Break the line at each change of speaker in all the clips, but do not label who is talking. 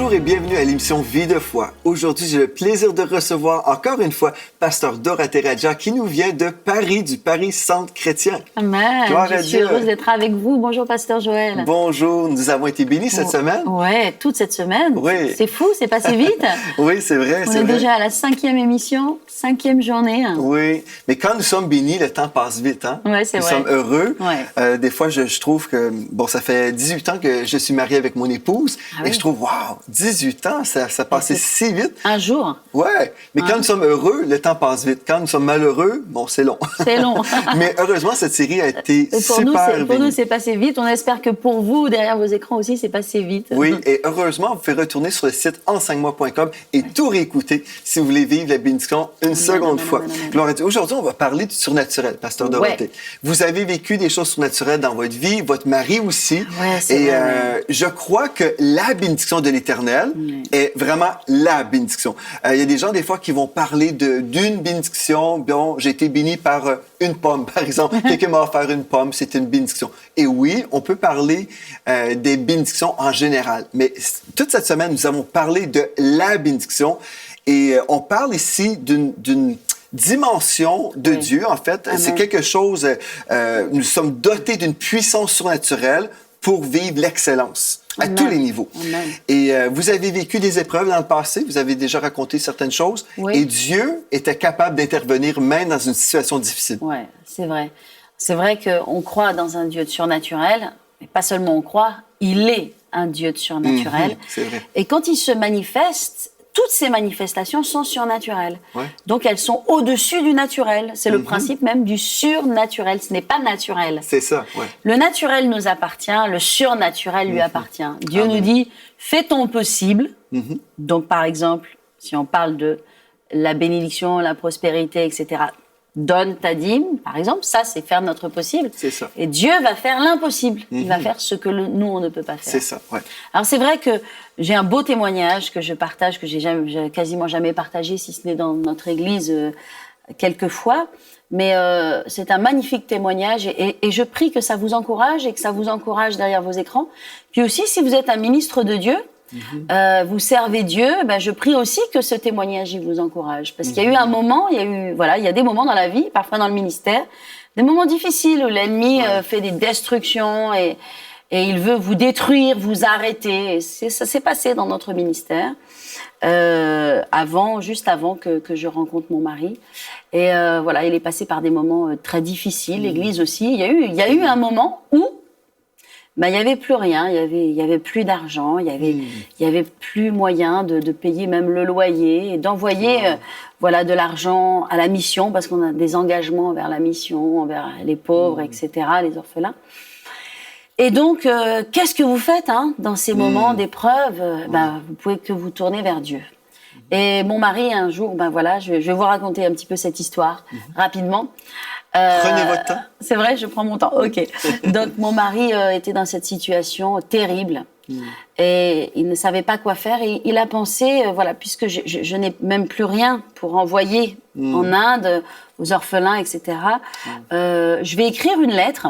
Bonjour et bienvenue à l'émission Vie de foi. Aujourd'hui, j'ai le plaisir de recevoir encore une fois Pasteur Dorothée Radja qui nous vient de Paris, du Paris Centre chrétien.
Amen. Je suis heureuse d'être avec vous. Bonjour, Pasteur Joël.
Bonjour, nous avons été bénis cette semaine.
Oui, toute cette semaine.
Oui.
C'est fou, c'est passé vite.
Oui, c'est vrai.
On est déjà à la 5e émission, 5e journée.
Oui, mais quand nous sommes bénis, le temps passe vite. Hein?
Oui, c'est vrai.
Nous sommes heureux.
Ouais.
Des fois, je trouve que, bon, ça fait 18 ans que je suis marié avec mon épouse et je trouve, wow, 18 ans, ça passait si vite.
Un jour.
Ouais, mais quand nous sommes heureux, le temps passe vite. Quand nous sommes malheureux, bon, c'est long.
C'est long.
Mais heureusement, cette série a été super
Pour nous, c'est passé vite. On espère que pour vous, derrière vos écrans aussi, c'est passé vite.
Oui, et heureusement, vous pouvez retourner sur le site enseigne-moi.com et tout réécouter si vous voulez vivre la bénédiction une seconde fois. Gloire à Dieu. Aujourd'hui, on va parler du surnaturel, Pasteur Dorothée. Ouais. Vous avez vécu des choses surnaturelles dans votre vie, votre mari aussi.
Ouais, c'est vrai.
Je crois que la bénédiction de l'Éternel est vraiment la bénédiction. Il y a des gens, des fois, qui vont parler d'une bénédiction. Bon, j'ai été béni par une pomme, par exemple. Quelqu'un m'a offert une pomme, c'est une bénédiction. Et oui, on peut parler des bénédictions en général. Mais toute cette semaine, nous avons parlé de la bénédiction. Et on parle ici d'une dimension de Dieu, en fait. Amen. C'est quelque chose, nous sommes dotés d'une puissance surnaturelle pour vivre l'excellence à tous les niveaux.
Amen.
Et vous avez vécu des épreuves dans le passé, vous avez déjà raconté certaines choses, et Dieu était capable d'intervenir même dans une situation difficile.
Oui, c'est vrai. C'est vrai qu'on croit dans un Dieu de surnaturel, mais pas seulement on croit, il est un Dieu de surnaturel.
C'est vrai.
Et quand il se manifeste, toutes ces manifestations sont surnaturelles.
Ouais.
Donc, elles sont au-dessus du naturel. C'est le principe même du surnaturel. Ce n'est pas naturel.
C'est ça, ouais.
Le naturel nous appartient, le surnaturel lui appartient. Dieu nous dit, fais ton possible. Donc, par exemple, si on parle de la bénédiction, la prospérité, etc., donne ta dîme, par exemple, ça, c'est faire notre possible.
C'est ça.
Et Dieu va faire l'impossible. Il va faire ce que nous, on ne peut pas faire.
C'est ça, ouais.
Alors, c'est vrai que j'ai un beau témoignage que je partage, que j'ai quasiment jamais partagé, si ce n'est dans notre église quelques fois. Mais c'est un magnifique témoignage et je prie que ça vous encourage et que ça vous encourage derrière vos écrans. Puis aussi, si vous êtes un ministre de Dieu, vous servez Dieu, ben je prie aussi que ce témoignage il vous encourage. Parce qu'il y a eu un moment, il y a des moments dans la vie, parfois dans le ministère, des moments difficiles où l'ennemi fait des destructions et il veut vous détruire, vous arrêter. Et ça s'est passé dans notre ministère, juste avant que je rencontre mon mari. Et voilà, il est passé par des moments très difficiles, l'Église aussi. Il y a eu un moment où il y avait plus rien, il y avait plus d'argent, il y avait plus moyen de payer même le loyer et d'envoyer de l'argent à la mission parce qu'on a des engagements envers la mission, envers les pauvres, etc., les orphelins. Et donc, qu'est-ce que vous faites dans ces moments d'épreuve? Vous pouvez que vous tourner vers Dieu. Et mon mari, un jour, je vais vous raconter un petit peu cette histoire rapidement.
Prenez votre temps.
C'est vrai, je prends mon temps. Ok. Donc mon mari était dans cette situation terrible et il ne savait pas quoi faire. Et il a pensé, puisque je n'ai même plus rien pour envoyer en Inde aux orphelins, etc. Je vais écrire une lettre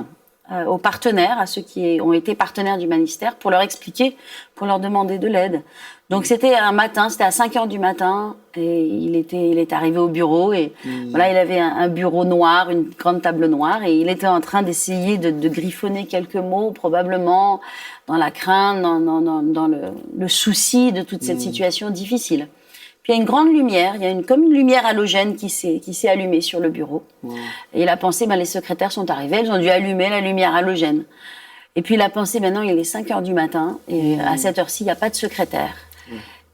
aux partenaires, à ceux qui ont été partenaires du ministère, pour leur expliquer, pour leur demander de l'aide. Donc c'était un matin, c'était à 5h du matin, et il est arrivé au bureau, et il avait un bureau noir, une grande table noire, et il était en train d'essayer de griffonner quelques mots, probablement dans la crainte, dans le souci de toute cette situation difficile. Puis il y a une grande lumière, comme une lumière halogène qui s'est allumée sur le bureau. Et il a pensé, les secrétaires sont arrivés, elles ont dû allumer la lumière halogène. Et puis il a pensé, maintenant il est 5h du matin, et à cette heure-ci, il n'y a pas de secrétaire.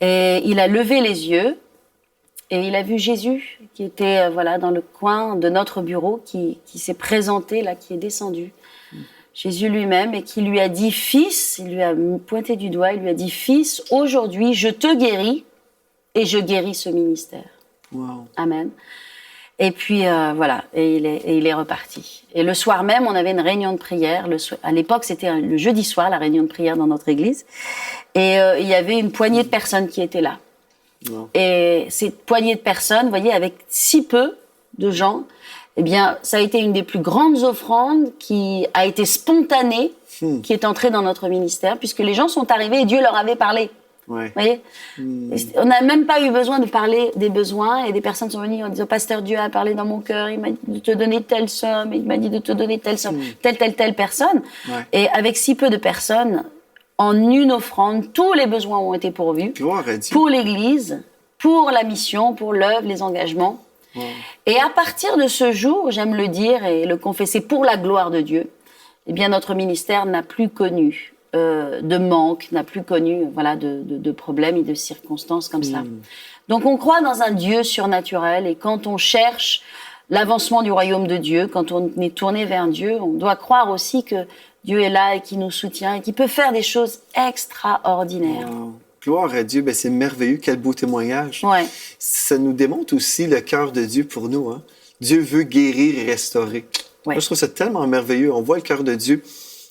Et il a levé les yeux, et il a vu Jésus, qui était dans le coin de notre bureau, qui s'est présenté là, qui est descendu. Jésus lui-même, et qui lui a dit, fils, il lui a pointé du doigt, il lui a dit, fils, aujourd'hui, je te guéris, et je guéris ce ministère.
Wow.
Amen. Et puis, et il est reparti. Et le soir même, on avait une réunion de prière. À l'époque, c'était le jeudi soir, la réunion de prière dans notre église. Et il y avait une poignée de personnes qui étaient là. Wow. Et cette poignée de personnes, vous voyez, avec si peu de gens, eh bien, ça a été une des plus grandes offrandes qui a été spontanée, qui est entrée dans notre ministère, puisque les gens sont arrivés et Dieu leur avait parlé.
Ouais.
Vous voyez? On n'a même pas eu besoin de parler des besoins et des personnes sont venues en disant, pasteur, Dieu a parlé dans mon cœur, il m'a dit de te donner telle somme, il m'a dit de te donner telle somme, telle personne.
Ouais.
Et avec si peu de personnes, en une offrande, tous les besoins ont été pourvus.
Gloire à Dieu.
Pour l'Église, pour la mission, pour l'œuvre, les engagements.
Wow.
Et à partir de ce jour, j'aime le dire et le confesser pour la gloire de Dieu, eh bien notre ministère n'a plus connu de manque, n'a plus connu de problèmes et de circonstances comme ça. Donc on croit dans un Dieu surnaturel et quand on cherche l'avancement du royaume de Dieu, quand on est tourné vers Dieu, on doit croire aussi que Dieu est là et qui nous soutient et qui peut faire des choses extraordinaires.
Wow. Gloire à Dieu, c'est merveilleux, quel beau témoignage.
Ouais.
Ça nous démontre aussi le cœur de Dieu pour nous. Hein? Dieu veut guérir et restaurer.
Ouais.
Moi, je trouve ça tellement merveilleux. On voit le cœur de Dieu.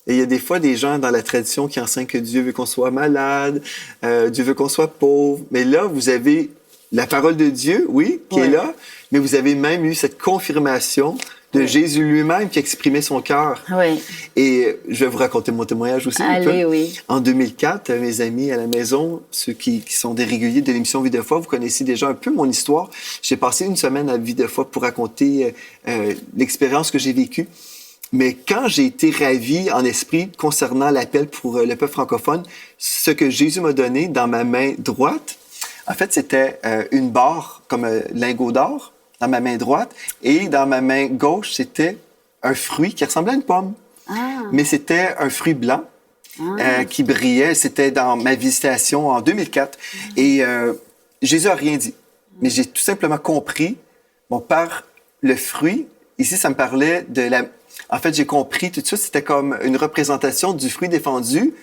Et il y a des fois des gens dans la tradition qui enseignent que Dieu veut qu'on soit malade, Dieu veut qu'on soit pauvre. Mais là, vous avez la parole de Dieu, oui, qui est là, mais vous avez même eu cette confirmation de Jésus lui-même qui exprimait son cœur.
Oui.
Et je vais vous raconter mon témoignage aussi.
Allez, oui.
En 2004, mes amis à la maison, ceux qui sont des réguliers de l'émission Vie de foi, vous connaissez déjà un peu mon histoire. J'ai passé une semaine à Vie de foi pour raconter l'expérience que j'ai vécue. Mais quand j'ai été ravi en esprit concernant l'appel pour le peuple francophone, ce que Jésus m'a donné dans ma main droite, en fait, c'était une barre comme lingot d'or dans ma main droite. Et dans ma main gauche, c'était un fruit qui ressemblait à une pomme.
Ah.
Mais c'était un fruit blanc qui brillait. C'était dans ma visitation en 2004. Et Jésus a rien dit. Mais j'ai tout simplement compris, par le fruit, ici, ça me parlait de la... En fait, j'ai compris tout de suite, c'était comme une représentation du fruit défendu.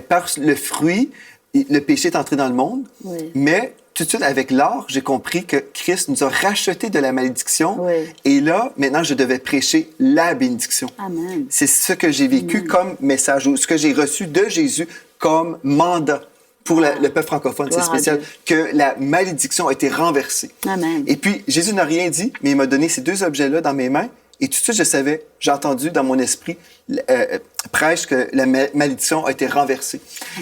Par le fruit, le péché est entré dans le monde.
Oui.
Mais tout de suite, avec l'or, j'ai compris que Christ nous a rachetés de la malédiction.
Oui.
Et là, maintenant, je devais prêcher la bénédiction.
Amen.
C'est ce que j'ai vécu comme message, ou ce que j'ai reçu de Jésus comme mandat pour le peuple francophone.
Gloire
c'est spécial, que la malédiction a été renversée.
Amen.
Et puis, Jésus n'a rien dit, mais il m'a donné ces deux objets-là dans mes mains. Et tout de suite, je savais, j'ai entendu dans mon esprit prêche que la malédiction a été renversée.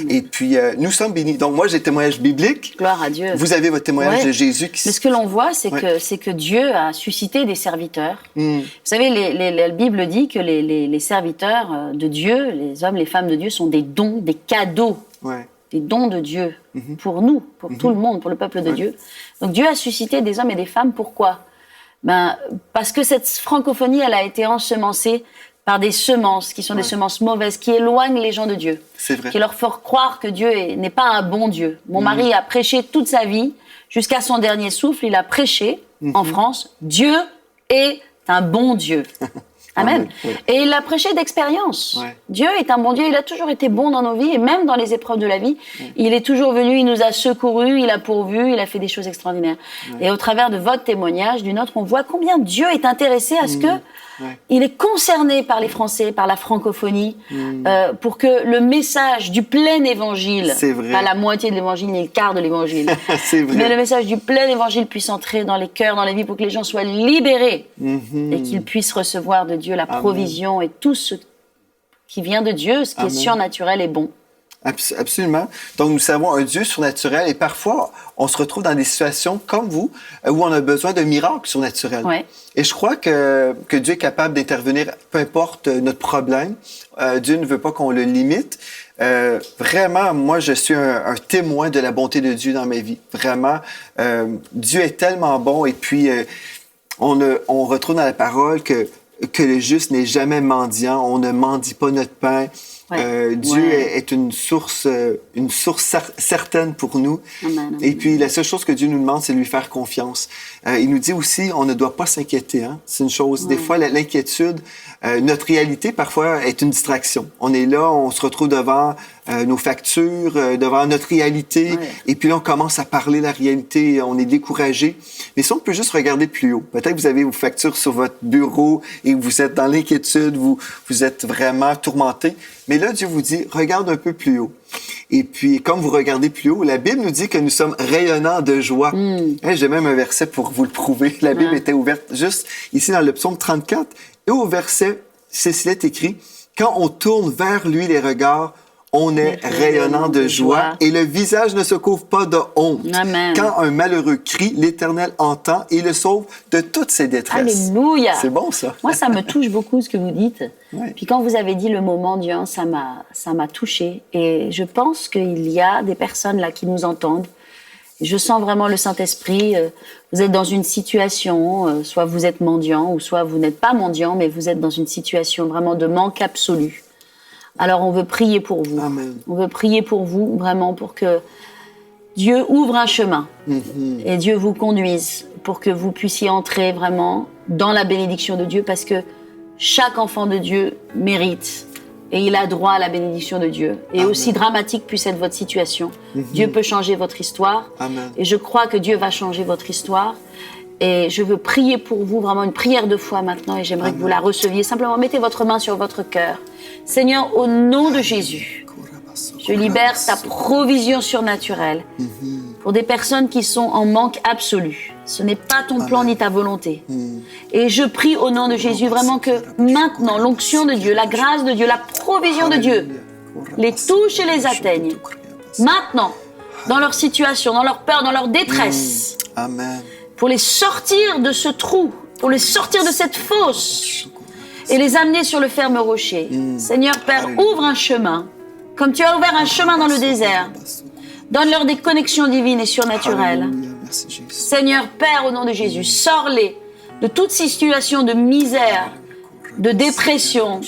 Et puis, nous sommes bénis. Donc, moi, j'ai le témoignage biblique.
Gloire à Dieu.
Vous avez votre témoignage de Jésus.
Mais ce que l'on voit, c'est que Dieu a suscité des serviteurs. Vous savez, la Bible dit que les serviteurs de Dieu, les hommes, les femmes de Dieu, sont des dons, des cadeaux.
Ouais.
Des dons de Dieu pour nous, pour tout le monde, pour le peuple de Dieu. Donc, Dieu a suscité des hommes et des femmes. Pourquoi ? Parce que cette francophonie, elle a été ensemencée par des semences qui sont des semences mauvaises, qui éloignent les gens de Dieu.
C'est vrai.
Qui leur font croire que Dieu n'est pas un bon Dieu. Mon mari a prêché toute sa vie, jusqu'à son dernier souffle, il a prêché en France, Dieu est un bon Dieu. Amen.
Oui.
Et il a prêché d'expérience.
Ouais.
Dieu est un bon Dieu, il a toujours été bon dans nos vies, et même dans les épreuves de la vie, il est toujours venu, il nous a secourus, il a pourvu, il a fait des choses extraordinaires. Et au travers de votre témoignage, du nôtre, on voit combien Dieu est intéressé à ce que il est concerné par les Français, par la francophonie, pour que le message du plein évangile, pas la moitié de l'évangile, ni le quart de l'évangile,
C'est vrai.
mais le message du plein évangile puisse entrer dans les cœurs, dans les vies, pour que les gens soient libérés et qu'ils puissent recevoir de Dieu la provision et tout ce qui vient de Dieu, ce qui est surnaturel et bon.
Absolument. Donc, nous savons un Dieu surnaturel et parfois, on se retrouve dans des situations comme vous où on a besoin de miracles surnaturels.
Ouais.
Et je crois que Dieu est capable d'intervenir, peu importe notre problème. Dieu ne veut pas qu'on le limite. Vraiment, moi, je suis un témoin de la bonté de Dieu dans ma vie. Vraiment, Dieu est tellement bon et puis on retrouve dans la parole que le juste n'est jamais mendiant. On ne mendie pas notre pain. Dieu est une source certaine pour nous.
Amen.
Et puis, la seule chose que Dieu nous demande, c'est de lui faire confiance. Il nous dit aussi, on ne doit pas s'inquiéter. Hein? C'est une chose. Des fois, l'inquiétude, notre réalité, parfois, est une distraction. On est là, on se retrouve devant nos factures, devant notre réalité. Et puis là, on commence à parler la réalité, on est découragé. Mais si on peut juste regarder plus haut, peut-être que vous avez vos factures sur votre bureau et vous êtes dans l'inquiétude, vous êtes vraiment tourmenté. Mais là, Dieu vous dit, regarde un peu plus haut. Et puis, comme vous regardez plus haut, la Bible nous dit que nous sommes rayonnants de joie. J'ai même un verset pour vous le prouver. La Bible était ouverte juste ici dans le psaume 34. Et au verset, ceci est écrit, « Quand on tourne vers lui les regards, On est rayonnant de joie et le visage ne se couvre pas de honte.
Amen.
Quand un malheureux crie, l'Éternel entend et le sauve de toutes ses détresses.
Alléluia.
C'est bon, ça.
Moi, ça me touche beaucoup ce que vous dites.
Ouais.
Puis quand vous avez dit le mot mendiant, ça m'a touchée. Et je pense qu'il y a des personnes là qui nous entendent. Je sens vraiment le Saint-Esprit. Vous êtes dans une situation, soit vous êtes mendiant, ou soit vous n'êtes pas mendiant, mais vous êtes dans une situation vraiment de manque absolu. Alors on veut prier pour vous.
Amen.
On veut prier pour vous, vraiment, pour que Dieu ouvre un chemin et Dieu vous conduise pour que vous puissiez entrer vraiment dans la bénédiction de Dieu, parce que chaque enfant de Dieu mérite et il a droit à la bénédiction de Dieu. Et
Amen.
aussi dramatique puisse être votre situation, Dieu peut changer votre histoire.
Amen.
Et je crois que Dieu va changer votre histoire. Et je veux prier pour vous, vraiment une prière de foi maintenant, et j'aimerais que vous la receviez. Simplement, mettez votre main sur votre cœur. Seigneur, au nom de Jésus, je libère ta provision surnaturelle pour des personnes qui sont en manque absolu. Ce n'est pas ton plan ni ta volonté. Et je prie au nom de Jésus vraiment que maintenant, l'onction de Dieu, la grâce de Dieu, la provision de Dieu les touche et les atteigne. Maintenant, dans leur situation, dans leur peur, dans leur détresse.
Amen.
Pour les sortir de ce trou, pour les sortir de cette fosse et les amener sur le ferme rocher. Seigneur Père, ouvre un chemin, comme tu as ouvert un chemin dans le désert. Donne-leur des connexions divines et surnaturelles.
Alléluia. Merci, Jésus.
Seigneur Père, au nom de Jésus, sors-les de toutes ces situations de misère, de dépression,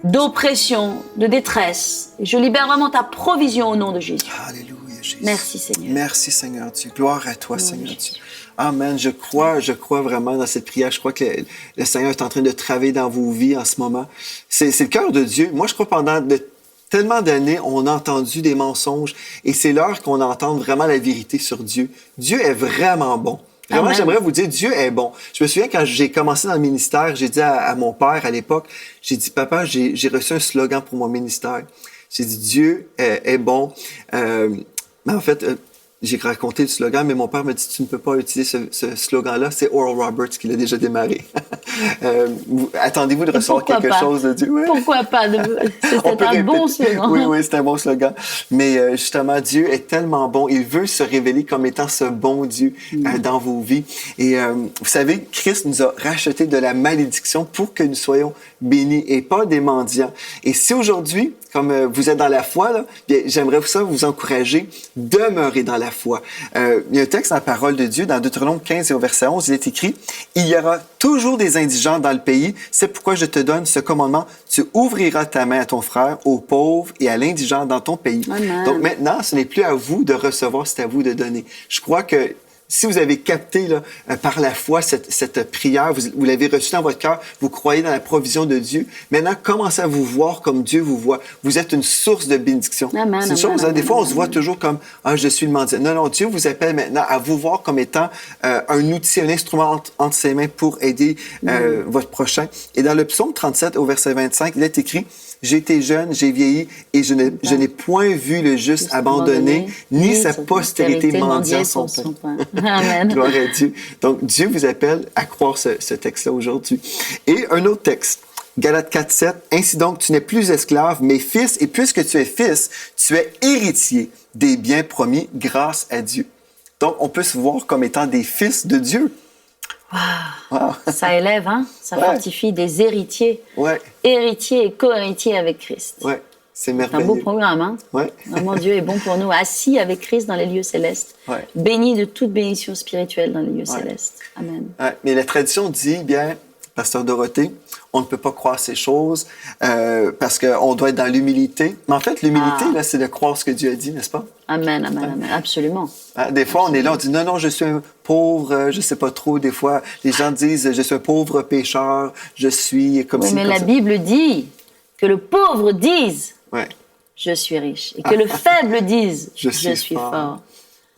d'oppression, de détresse. Et je libère vraiment ta provision au nom de Jésus.
Alléluia, Jésus.
Merci Seigneur.
Merci, Seigneur Dieu. Gloire à toi, Seigneur Dieu. Amen. Je crois vraiment dans cette prière. Je crois que le Seigneur est en train de travailler dans vos vies en ce moment. C'est le cœur de Dieu. Moi, je crois pendant tellement d'années, on a entendu des mensonges et c'est l'heure qu'on entende vraiment la vérité sur Dieu. Dieu est vraiment bon. Vraiment,
Amen.
j'aimerais vous dire, Dieu est bon. Je me souviens quand j'ai commencé dans le ministère, j'ai dit à mon père à l'époque, j'ai dit, papa, j'ai reçu un slogan pour mon ministère. J'ai dit, Dieu est bon. Mais en fait, j'ai raconté le slogan, mais mon père m'a dit, tu ne peux pas utiliser ce slogan-là. C'est Oral Roberts qui l'a déjà démarré. Attendez-vous de recevoir quelque chose de Dieu. Ouais.
Pourquoi pas? C'était un bon slogan.
Oui, c'est un bon slogan. Mais justement, Dieu est tellement bon. Il veut se révéler comme étant ce bon Dieu dans vos vies. Et vous savez, Christ nous a racheté de la malédiction pour que nous soyons bénis et pas des mendiants. Et si aujourd'hui, comme vous êtes dans la foi, là, bien, j'aimerais vous encourager, demeurer dans la foi. Il y a un texte dans la parole de Dieu, dans Deutéronome 15 et au verset 11, il est écrit « Il y aura toujours des indigents dans le pays, c'est pourquoi je te donne ce commandement, tu ouvriras ta main à ton frère, aux pauvres et à l'indigent dans ton pays. » Donc maintenant, ce n'est plus à vous de recevoir, c'est à vous de donner. Je crois que si vous avez capté là, par la foi cette prière, vous l'avez reçue dans votre cœur, vous croyez dans la provision de Dieu, maintenant, commencez à vous voir comme Dieu vous voit. Vous êtes une source de bénédiction.
Amen,
c'est une chose,
amen,
des fois, on
amen,
se voit toujours comme « Ah, je suis le mendiant ». Non, Dieu vous appelle maintenant à vous voir comme étant un outil, un instrument entre ses mains pour aider votre prochain. Et dans le psaume 37, au verset 25, il est écrit « J'ai été jeune, j'ai vieilli, et je n'ai point vu le juste abandonné, ni sa postérité mendiant son pain. »
Amen.
Gloire à Dieu. Donc, Dieu vous appelle à croire ce texte-là aujourd'hui. Et un autre texte, Galates 4, 7. « Ainsi donc, tu n'es plus esclave, mais fils, et puisque tu es fils, tu es héritier des biens promis grâce à Dieu. » Donc, on peut se voir comme étant des fils de Dieu.
Wow. Ça élève, hein? Ça fortifie des héritiers.
Ouais.
Héritiers et co-héritiers avec Christ.
Ouais. C'est
C'est
merveilleux.
un beau programme, hein?
Ouais.
Vraiment, Dieu est bon pour nous, assis avec Christ dans les lieux célestes, béni de toute bénédiction spirituelle dans les lieux célestes. Amen.
Ouais. Mais la tradition dit, bien, Pasteur Dorothée, on ne peut pas croire ces choses parce qu'on doit être dans l'humilité. Mais en fait, l'humilité, là, c'est de croire ce que Dieu a dit, n'est-ce pas?
Amen, amen, amen. Absolument.
Des fois, on est là, on dit non, je suis un pauvre, je sais pas trop. Des fois, les gens disent, je suis un pauvre pécheur, je suis comme
Oui, mais la Bible dit que le pauvre dise, je suis riche. Et que le faible dise, je suis fort.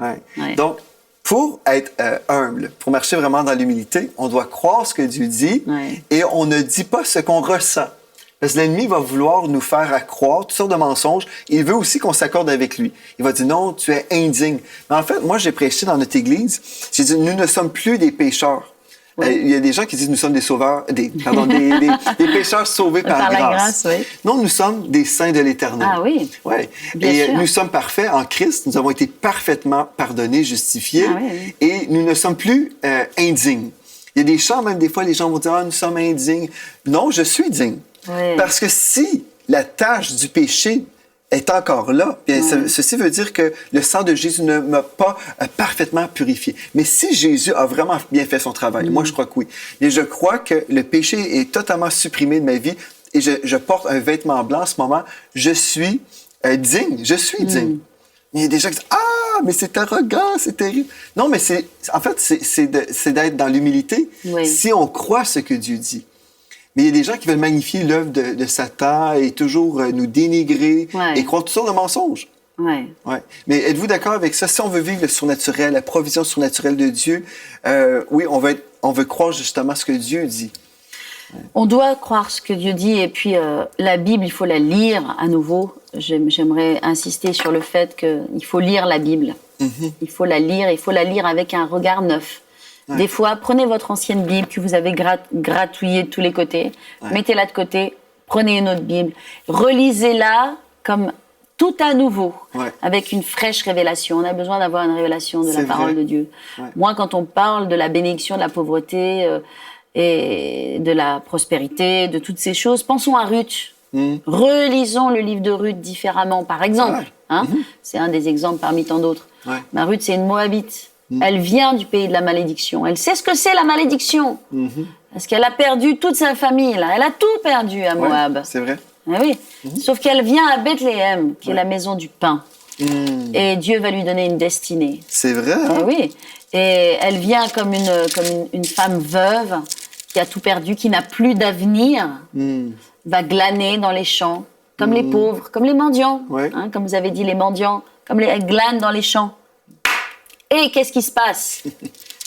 Ouais. Donc, pour être humble, pour marcher vraiment dans l'humilité, on doit croire ce que Dieu dit et on ne dit pas ce qu'on ressent. Parce que l'ennemi va vouloir nous faire croire toutes sortes de mensonges. Il veut aussi qu'on s'accorde avec lui. Il va dire non, tu es indigne. Mais en fait, moi, j'ai prêché dans notre église. J'ai dit, nous ne sommes plus des pécheurs.
Ouais.
Il y a des gens qui disent nous sommes des sauveurs, des pécheurs sauvés par
la
grâce.
grâce, oui.
Non, nous sommes des saints de l'Éternel.
Ah oui.
Ouais.
Bien
Et
sûr.
nous sommes parfaits en Christ. Nous avons été parfaitement pardonnés, justifiés.
Ah oui.
Et nous ne sommes plus indignes. Il y a des chants, même des fois, les gens vont dire nous sommes indignes. Non, je suis digne.
Oui.
Parce que si la tâche du péché est encore là, bien, ceci veut dire que le sang de Jésus ne m'a pas parfaitement purifié. Mais si Jésus a vraiment bien fait son travail, moi je crois que oui. Et je crois que le péché est totalement supprimé de ma vie et je porte un vêtement blanc en ce moment. Je suis digne. Je suis digne. Mais il y a des gens qui disent ah, mais c'est arrogant, c'est terrible. Non, mais c'est d'être dans l'humilité si on croit ce que Dieu dit. Mais il y a des gens qui veulent magnifier l'œuvre de Satan et toujours nous dénigrer et croire toutes sortes de mensonges. Ouais. Mais êtes-vous d'accord avec ça? Si on veut vivre le surnaturel, la provision surnaturelle de Dieu, oui, on veut croire justement ce que Dieu dit.
On doit croire ce que Dieu dit et puis la Bible, il faut la lire à nouveau. J'aimerais insister sur le fait qu'il faut lire la Bible. Il faut la lire avec un regard neuf. Ouais. Des fois, prenez votre ancienne Bible que vous avez gratouillée de tous les côtés, mettez-la de côté, prenez une autre Bible, relisez-la comme tout à nouveau, avec une fraîche révélation. On a besoin d'avoir une révélation de la parole de Dieu. Moi, quand on parle de la bénédiction, de la pauvreté et de la prospérité, de toutes ces choses, pensons à Ruth. Relisons le livre de Ruth différemment, par exemple. C'est un des exemples parmi tant d'autres. Mais Ruth, c'est une Moabite. Elle vient du pays de la malédiction. Elle sait ce que c'est la malédiction. Parce qu'elle a perdu toute sa famille, là. Elle a tout perdu à Moab.
C'est vrai.
Ah oui. Sauf qu'elle vient à Bethléem, qui est la maison du pain. Et Dieu va lui donner une destinée.
C'est vrai, hein?
Ah oui. Et elle vient comme une femme veuve qui a tout perdu, qui n'a plus d'avenir, va glaner dans les champs, comme les pauvres, comme les mendiants. Hein, comme vous avez dit, les mendiants, elle glane dans les champs. Et qu'est-ce qui se passe?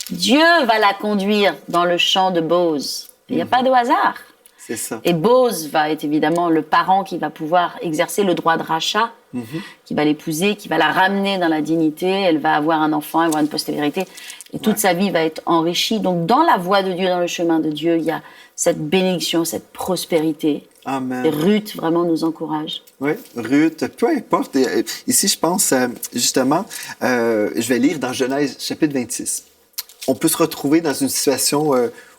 Dieu va la conduire dans le champ de Bose. Il n'y a pas de hasard.
C'est ça.
Et Bose va être évidemment le parent qui va pouvoir exercer le droit de rachat, qui va l'épouser, qui va la ramener dans la dignité. Elle va avoir un enfant, elle va avoir une postérité. Et toute sa vie va être enrichie. Donc, dans la voie de Dieu, dans le chemin de Dieu, il y a cette bénédiction, cette prospérité.
Amen.
Et Ruth, vraiment, nous encourage.
Oui, Ruth, peu importe. Ici, je pense, justement, je vais lire dans Genèse, chapitre 26. On peut se retrouver dans une situation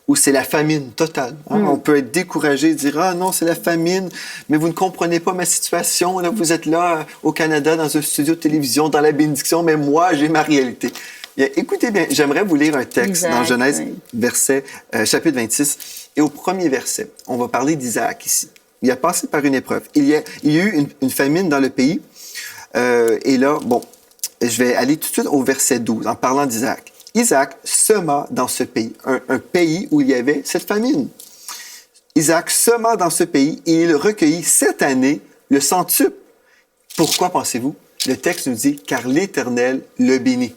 où c'est la famine totale. Hein? On peut être découragé, dire « Ah non, c'est la famine, mais vous ne comprenez pas ma situation. Là, vous êtes là au Canada, dans un studio de télévision, dans la bénédiction, mais moi, j'ai ma réalité. » Écoutez bien, j'aimerais vous lire un texte dans Genèse, chapitre 26. Et au premier verset, on va parler d'Isaac ici. Il a passé par une épreuve. Il y a eu une famine dans le pays. Et là, bon, je vais aller tout de suite au verset 12 en parlant d'Isaac. Isaac sema dans ce pays, un pays où il y avait cette famine. Isaac sema dans ce pays et il recueillit 7 années le centuple. Pourquoi pensez-vous? Le texte nous dit « car l'Éternel le bénit ».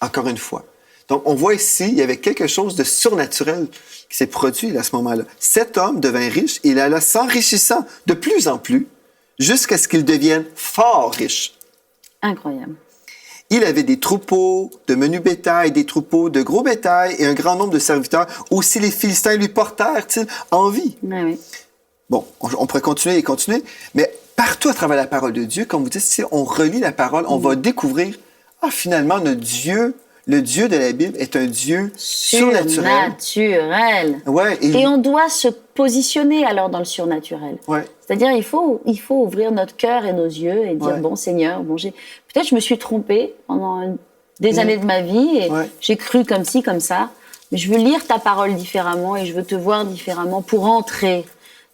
Encore une fois. Donc, on voit ici, il y avait quelque chose de surnaturel qui s'est produit à ce moment-là. Cet homme devint riche et il alla s'enrichissant de plus en plus jusqu'à ce qu'il devienne fort riche.
Incroyable.
Il avait des troupeaux de menu bétail, des troupeaux de gros bétail et un grand nombre de serviteurs. Aussi les Philistins lui portèrent-ils envie.
Oui.
Bon, on pourrait continuer et continuer, mais partout à travers la parole de Dieu, comme vous dites, si on relit la parole, on va découvrir, finalement, notre Dieu, le Dieu de la Bible est un Dieu surnaturel. Ouais,
et on doit se positionner alors dans le surnaturel.
Ouais.
C'est-à-dire, il faut ouvrir notre cœur et nos yeux et dire, bon Seigneur, peut-être je me suis trompée pendant des années de ma vie et j'ai cru comme ci, comme ça, mais je veux lire ta parole différemment et je veux te voir différemment pour entrer.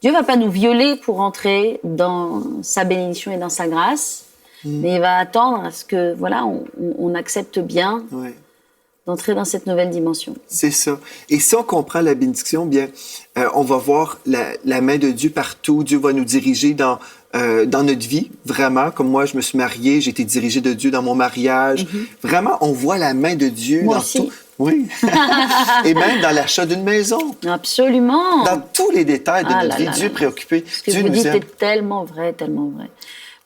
Dieu va pas nous violer pour entrer dans sa bénédiction et dans sa grâce. Mais il va attendre à ce que, on accepte bien d'entrer dans cette nouvelle dimension.
C'est ça. Et si on comprend la bénédiction, bien, on va voir la main de Dieu partout. Dieu va nous diriger dans notre vie, vraiment. Comme moi, je me suis mariée, j'ai été dirigée de Dieu dans mon mariage. Vraiment, on voit la main de Dieu
moi
dans
aussi.
tout. Oui. Et même dans l'achat d'une maison.
Absolument.
Dans tous les détails de notre vie, Dieu est préoccupé.
Ce que vous dites est tellement vrai, tellement vrai.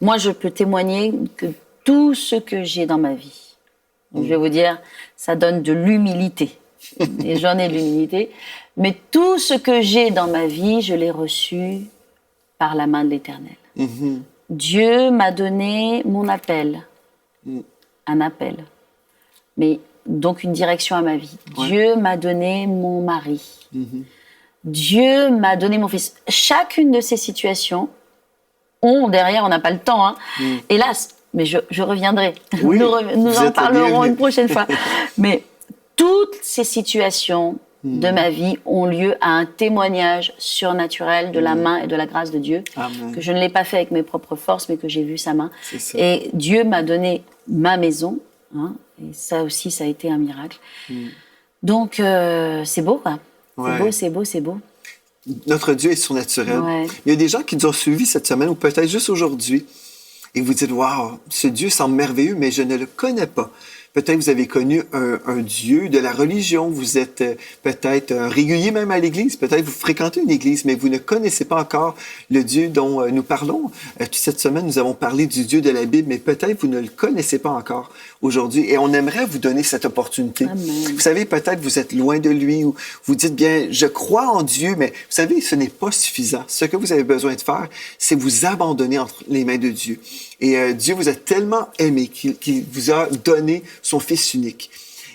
Moi, je peux témoigner que tout ce que j'ai dans ma vie, je vais vous dire, ça donne de l'humilité. Et j'en ai de l'humilité. Mais tout ce que j'ai dans ma vie, je l'ai reçu par la main de l'Éternel. Dieu m'a donné mon appel. Un appel. Mais donc une direction à ma vie. Dieu m'a donné mon mari. Dieu m'a donné mon fils. Chacune de ces situations ont derrière, on n'a pas le temps, hein, hélas, mais je reviendrai.
Oui,
nous en parlerons une prochaine fois. Mais toutes ces situations de ma vie ont lieu à un témoignage surnaturel de la main et de la grâce de Dieu, que je ne l'ai pas fait avec mes propres forces, mais que j'ai vu sa main. Et Dieu m'a donné ma maison, hein, et ça aussi, ça a été un miracle. Donc, c'est beau, quoi. C'est beau, c'est beau.
Notre Dieu est surnaturel. Il y a des gens qui nous ont suivis cette semaine, ou peut-être juste aujourd'hui, et vous dites, waouh, ce Dieu semble merveilleux, mais je ne le connais pas. Peut-être vous avez connu un Dieu de la religion, vous êtes peut-être régulier même à l'Église, peut-être vous fréquentez une Église, mais vous ne connaissez pas encore le Dieu dont nous parlons. Toute cette semaine, nous avons parlé du Dieu de la Bible, mais peut-être vous ne le connaissez pas encore aujourd'hui, et on aimerait vous donner cette opportunité.
Amen.
Vous savez, peut-être vous êtes loin de lui, ou vous dites bien, je crois en Dieu, mais vous savez, ce n'est pas suffisant. Ce que vous avez besoin de faire, c'est vous abandonner entre les mains de Dieu. Et Dieu vous a tellement aimé qu'il vous a donné son Fils unique.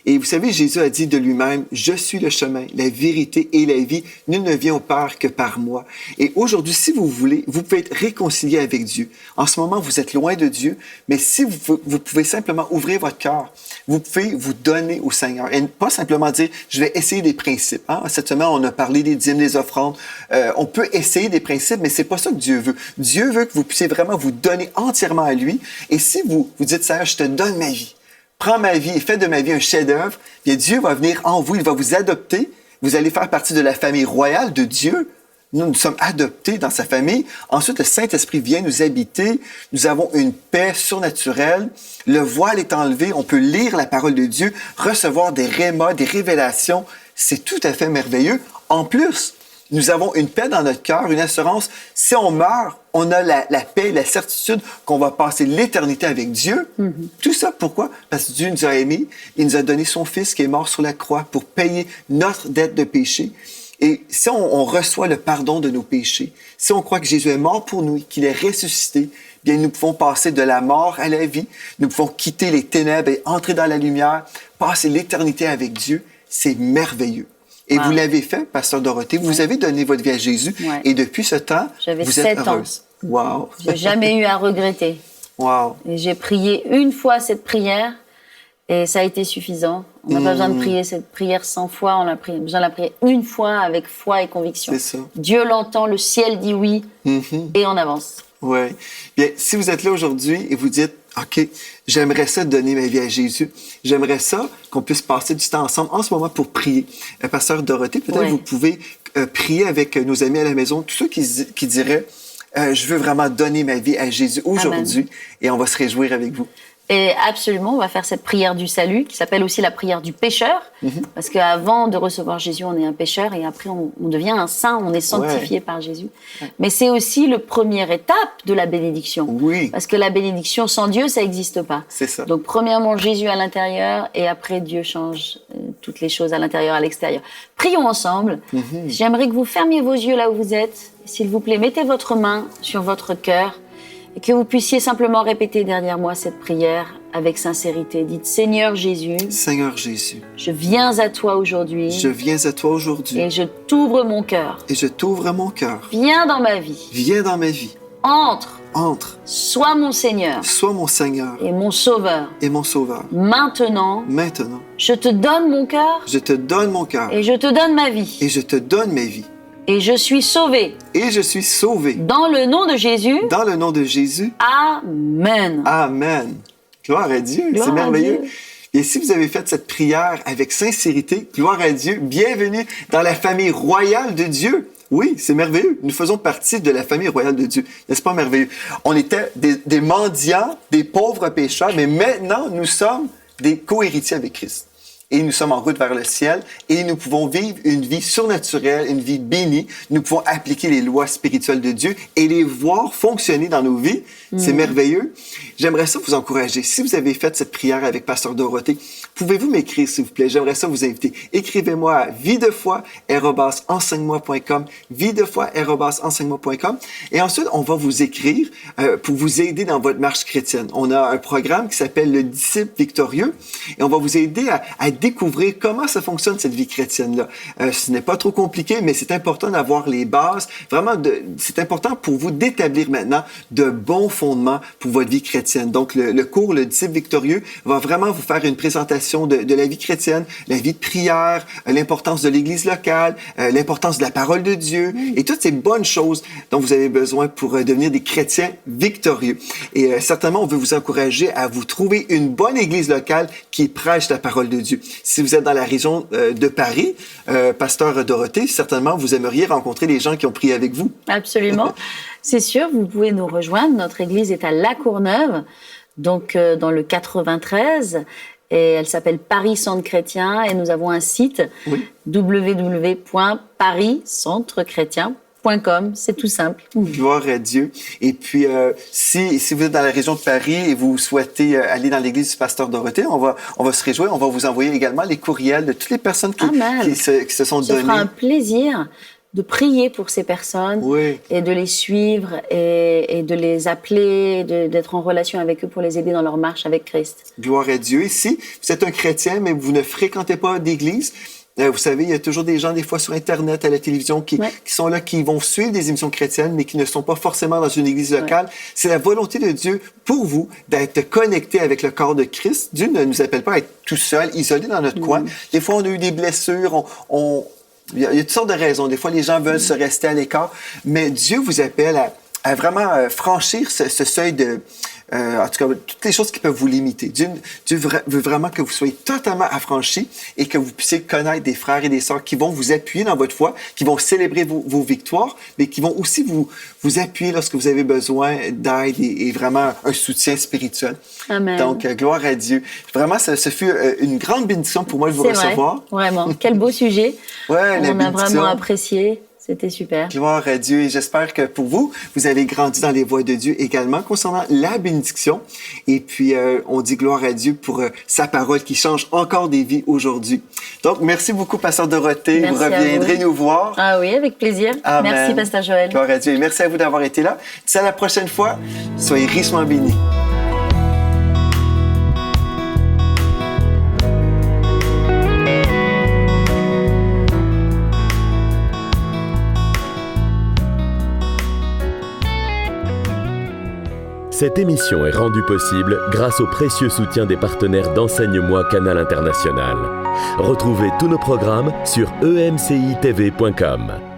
Et vous savez, Jésus a dit de lui-même, « Je suis le chemin, la vérité et la vie. Nul ne vient au Père que par moi. » Et aujourd'hui, si vous voulez, vous pouvez être réconcilié avec Dieu. En ce moment, vous êtes loin de Dieu, mais si vous pouvez simplement ouvrir votre cœur, vous pouvez vous donner au Seigneur. Et pas simplement dire, je vais essayer des principes. Hein? Cette semaine, on a parlé des dîmes, des offrandes. On peut essayer des principes, mais c'est pas ça que Dieu veut. Dieu veut que vous puissiez vraiment vous donner entièrement à lui. Et si vous dites, Seigneur, je te donne ma vie. Prends ma vie et fais de ma vie un chef-d'œuvre, bien Dieu va venir en vous, il va vous adopter. Vous allez faire partie de la famille royale de Dieu. Nous sommes adoptés dans sa famille. Ensuite, le Saint-Esprit vient nous habiter. Nous avons une paix surnaturelle. Le voile est enlevé. On peut lire la parole de Dieu, recevoir des rémas, des révélations. C'est tout à fait merveilleux. En plus, nous avons une paix dans notre cœur, une assurance. Si on meurt, on a la paix, la certitude qu'on va passer l'éternité avec Dieu. Tout ça, pourquoi? Parce que Dieu nous a aimés. Il nous a donné son Fils qui est mort sur la croix pour payer notre dette de péché. Et si on reçoit le pardon de nos péchés, si on croit que Jésus est mort pour nous, qu'il est ressuscité, bien nous pouvons passer de la mort à la vie. Nous pouvons quitter les ténèbres et entrer dans la lumière, passer l'éternité avec Dieu. C'est merveilleux. Et vous l'avez fait, Pasteur Dorothée. Vous avez donné votre vie à Jésus. Et depuis ce temps, vous êtes heureuse. Wow.
J'ai jamais eu à regretter.
Wow.
Et j'ai prié une fois cette prière et ça a été suffisant. On n'a pas besoin de prier cette prière 100 fois. On a besoin de la prier une fois avec foi et conviction.
C'est ça.
Dieu l'entend, le ciel dit oui et on avance.
Oui. Bien, si vous êtes là aujourd'hui et vous dites, OK, j'aimerais ça donner ma vie à Jésus. J'aimerais ça qu'on puisse passer du temps ensemble en ce moment pour prier. Pasteur Dorothée, peut-être vous pouvez prier avec nos amis à la maison, tous ceux qui diraient, je veux vraiment donner ma vie à Jésus aujourd'hui et on va se réjouir avec vous.
Et absolument, on va faire cette prière du salut, qui s'appelle aussi la prière du pécheur, parce qu'avant de recevoir Jésus, on est un pécheur, et après on devient un saint, on est sanctifié par Jésus. Mais c'est aussi la première étape de la bénédiction.
Oui.
Parce que la bénédiction sans Dieu, ça n'existe pas.
C'est ça.
Donc premièrement, Jésus à l'intérieur, et après Dieu change toutes les choses à l'intérieur, à l'extérieur. Prions ensemble. J'aimerais que vous fermiez vos yeux là où vous êtes. S'il vous plaît, mettez votre main sur votre cœur. Et que vous puissiez simplement répéter derrière moi cette prière avec sincérité. Dites, Seigneur Jésus.
Seigneur Jésus.
Je viens à toi aujourd'hui.
Je viens à toi aujourd'hui.
Et je t'ouvre mon cœur.
Et je t'ouvre mon cœur.
Viens dans ma vie.
Viens dans ma vie.
Entre.
Entre.
Sois mon Seigneur.
Sois mon Seigneur.
Et mon Sauveur.
Et mon Sauveur.
Maintenant.
Maintenant.
Je te donne mon cœur.
Je te donne mon cœur.
Et je te donne ma vie.
Et je te donne ma vie.
Et je suis sauvé.
Et je suis sauvé.
Dans le nom de Jésus.
Dans le nom de Jésus.
Amen.
Amen. Gloire à Dieu. C'est merveilleux. Et si vous avez fait cette prière avec sincérité, gloire à Dieu, bienvenue dans la famille royale de Dieu. Oui, c'est merveilleux. Nous faisons partie de la famille royale de Dieu. N'est-ce pas merveilleux? On était des mendiants, des pauvres pécheurs, mais maintenant, nous sommes des co-héritiers avec Christ. Et nous sommes en route vers le ciel et nous pouvons vivre une vie surnaturelle, une vie bénie. Nous pouvons appliquer les lois spirituelles de Dieu et les voir fonctionner dans nos vies. C'est merveilleux. J'aimerais ça vous encourager. Si vous avez fait cette prière avec Pasteur Dorothée, pouvez-vous m'écrire, s'il vous plaît? J'aimerais ça vous inviter. Écrivez-moi à videfoi@enseigne-moi.com, videfoi@enseigne-moi.com. Et ensuite, on va vous écrire pour vous aider dans votre marche chrétienne. On a un programme qui s'appelle le Disciple victorieux et on va vous aider à découvrir comment ça fonctionne, cette vie chrétienne-là. Ce n'est pas trop compliqué, mais c'est important d'avoir les bases. Vraiment, c'est important pour vous d'établir maintenant de bons fondements pour votre vie chrétienne. Donc, le cours, le Disciple victorieux, va vraiment vous faire une présentation de la vie chrétienne, la vie de prière, l'importance de l'Église locale, l'importance de la parole de Dieu et toutes ces bonnes choses dont vous avez besoin pour devenir des chrétiens victorieux. Et certainement, on veut vous encourager à vous trouver une bonne Église locale qui prêche la parole de Dieu. Si vous êtes dans la région de Paris, Pasteur Dorothée, certainement, vous aimeriez rencontrer les gens qui ont prié avec vous.
Absolument. C'est sûr, vous pouvez nous rejoindre. Notre église est à La Courneuve, donc dans le 93. Et elle s'appelle Paris Centre Chrétien. Et nous avons un site, www.pariscentrechrétien.com. C'est tout simple.
Gloire à Dieu. Et puis, si vous êtes dans la région de Paris et vous souhaitez aller dans l'église du Pasteur Dorothée, on va se réjouir. On va vous envoyer également les courriels de toutes les personnes qui se sont données.
Ce sera un plaisir de prier pour ces personnes et de les suivre et de les appeler, d'être en relation avec eux pour les aider dans leur marche avec Christ.
Gloire à Dieu. Et si vous êtes un chrétien, mais vous ne fréquentez pas d'église, vous savez, il y a toujours des gens, des fois, sur Internet, à la télévision, qui sont là, qui vont suivre des émissions chrétiennes, mais qui ne sont pas forcément dans une église locale. C'est la volonté de Dieu pour vous d'être connecté avec le corps de Christ. Dieu ne nous appelle pas à être tout seul, isolé dans notre coin. Des fois, on a eu des blessures, il y a toutes sortes de raisons. Des fois, les gens veulent se rester à l'écart, mais Dieu vous appelle à vraiment franchir ce seuil de... en tout cas, toutes les choses qui peuvent vous limiter. Dieu veut vraiment que vous soyez totalement affranchis et que vous puissiez connaître des frères et des sœurs qui vont vous appuyer dans votre foi, qui vont célébrer vos victoires, mais qui vont aussi vous appuyer lorsque vous avez besoin d'aide et vraiment un soutien spirituel.
Amen.
Donc, gloire à Dieu. Vraiment, ce fut une grande bénédiction pour moi de vous recevoir.
Vrai, vraiment. Quel beau sujet.
Ouais,
on a vraiment apprécié. C'était super.
Gloire à Dieu. Et j'espère que pour vous, vous avez grandi dans les voies de Dieu également concernant la bénédiction. Et puis, on dit gloire à Dieu pour sa parole qui change encore des vies aujourd'hui. Donc, merci beaucoup, Pasteur Dorothée. Vous reviendrez nous voir.
Ah oui, avec plaisir.
Amen.
Merci, Pasteur Joël.
Gloire à Dieu. Et merci à vous d'avoir été là. D'ici à la prochaine fois, soyez richement bénis.
Cette émission est rendue possible grâce au précieux soutien des partenaires d'Enseigne-moi Canal International. Retrouvez tous nos programmes sur emcitv.com.